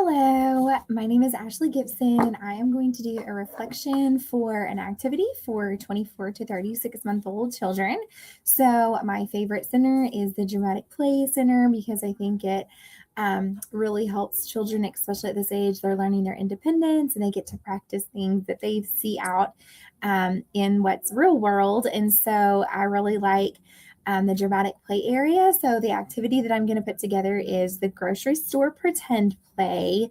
Hello, my name is Ashley Gibson. I am going to do a reflection for an activity for 24 to 36-month-old children. So, my favorite center is the Dramatic Play Center because I think it really helps children, especially at this age. They're learning their independence and they get to practice things that they see out in what's real world. And so, I really like the dramatic play area. So the activity that I'm going to put together is the grocery store pretend play.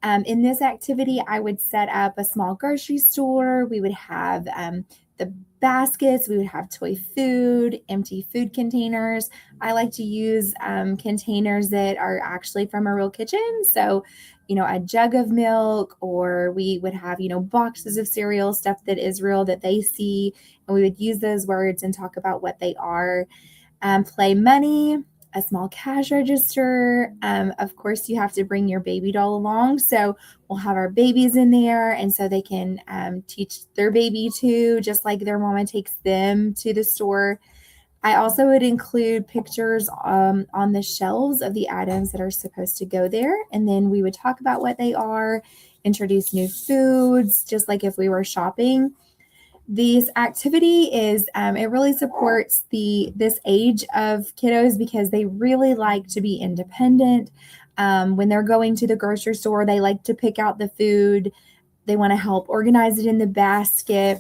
In this activity, I would set up a small grocery store. We would have the baskets, we would have toy food, empty food containers. I like to use containers that are actually from a real kitchen. So, a jug of milk, or we would have, boxes of cereal, stuff that is real that they see, and we would use those words and talk about what they are. Play money, a small cash register. Of course, you have to bring your baby doll along. So we'll have our babies in there, and so they can teach their baby too, just like their mama takes them to the store. I also would include pictures on the shelves of the items that are supposed to go there. And then we would talk about what they are, introduce new foods, just like if we were shopping. This activity is it really supports this age of kiddos because they really like to be independent. When they're going to the grocery store, they like to pick out the food. They want to help organize it in the basket.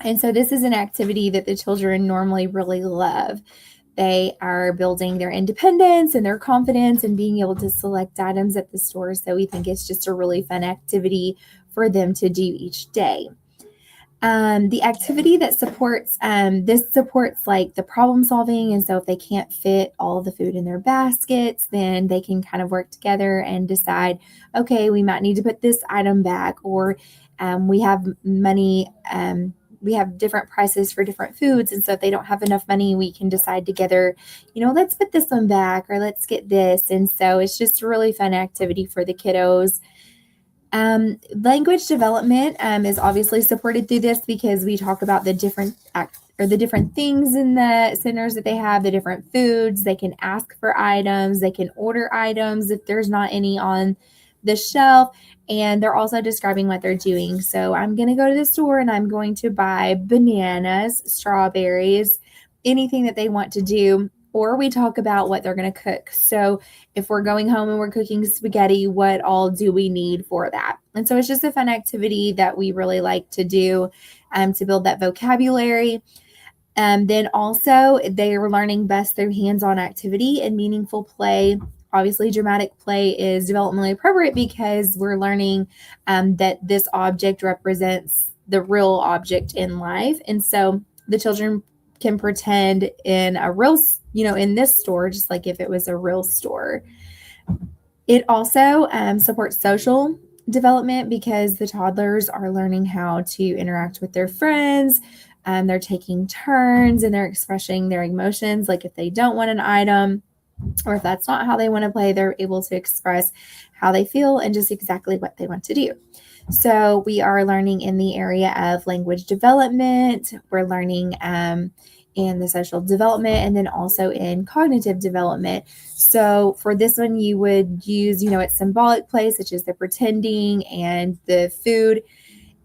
And so this is an activity that the children normally really love. They are building their independence and their confidence and being able to select items at the store. So we think it's just a really fun activity for them to do each day. The activity that supports this supports like the problem solving. And so if they can't fit all the food in their baskets, then they can kind of work together and decide, okay, we might need to put this item back, or we have money. We have different prices for different foods. And so if they don't have enough money, we can decide together, let's put this one back or let's get this. And so it's just a really fun activity for the kiddos. Language development is obviously supported through this because we talk about the different things in the centers that they have, the different foods. They can ask for items, they can order items if there's not any on the shelf, and they're also describing what they're doing. So I'm going to go to the store and I'm going to buy bananas, strawberries, anything that they want to do. Or we talk about what they're going to cook. So if we're going home and we're cooking spaghetti, what all do we need for that? And so it's just a fun activity that we really like to do to build that vocabulary. Then also they are learning best through hands-on activity and meaningful play. Obviously, dramatic play is developmentally appropriate because we're learning that this object represents the real object in life. And so the children can pretend in a real, in this store, just like if it was a real store. It also supports social development because the toddlers are learning how to interact with their friends. They're taking turns and they're expressing their emotions. Like if they don't want an item, or if that's not how they want to play, they're able to express how they feel and just exactly what they want to do. So we are learning in the area of language development. We're learning in the social development, and then also in cognitive development. So for this one, you would use, it's symbolic play, such as the pretending and the food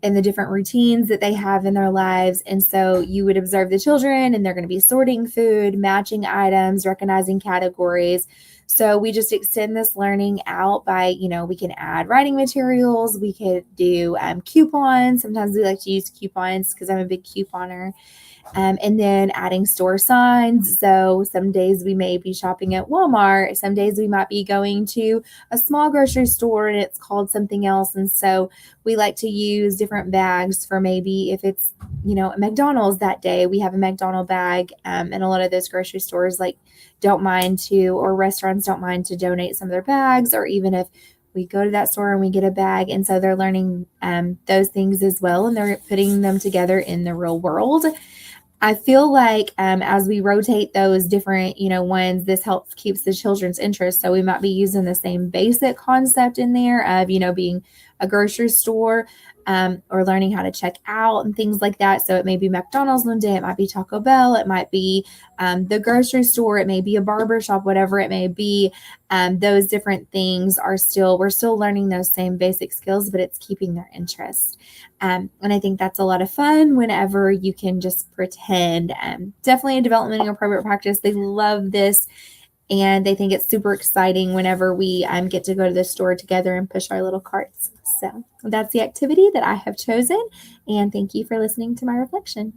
and the different routines that they have in their lives. And so you would observe the children and they're going to be sorting food, matching items, recognizing categories. So we just extend this learning out by, we can add writing materials. We could do coupons. Sometimes we like to use coupons because I'm a big couponer. And then adding store signs. So some days we may be shopping at Walmart. Some days we might be going to a small grocery store and it's called something else. And so we like to use different bags for maybe if it's, a McDonald's that day, we have a McDonald's bag. And a lot of those grocery stores don't mind to, or restaurants don't mind to donate some of their bags, or even if we go to that store and we get a bag. And so they're learning those things as well. And they're putting them together in the real world. I feel like as we rotate those different, ones, this helps keeps the children's interest. So we might be using the same basic concept in there of, being a grocery store, or learning how to check out and things like that. So it may be McDonald's one day, it might be Taco Bell, it might be the grocery store, it may be a barber shop, whatever it may be. Those different things we're still learning those same basic skills, but it's keeping their interest. And I think that's a lot of fun whenever you can just pretend. Definitely a developmental private practice. They love this. And they think it's super exciting whenever we get to go to the store together and push our little carts. So that's the activity that I have chosen. And thank you for listening to my reflection.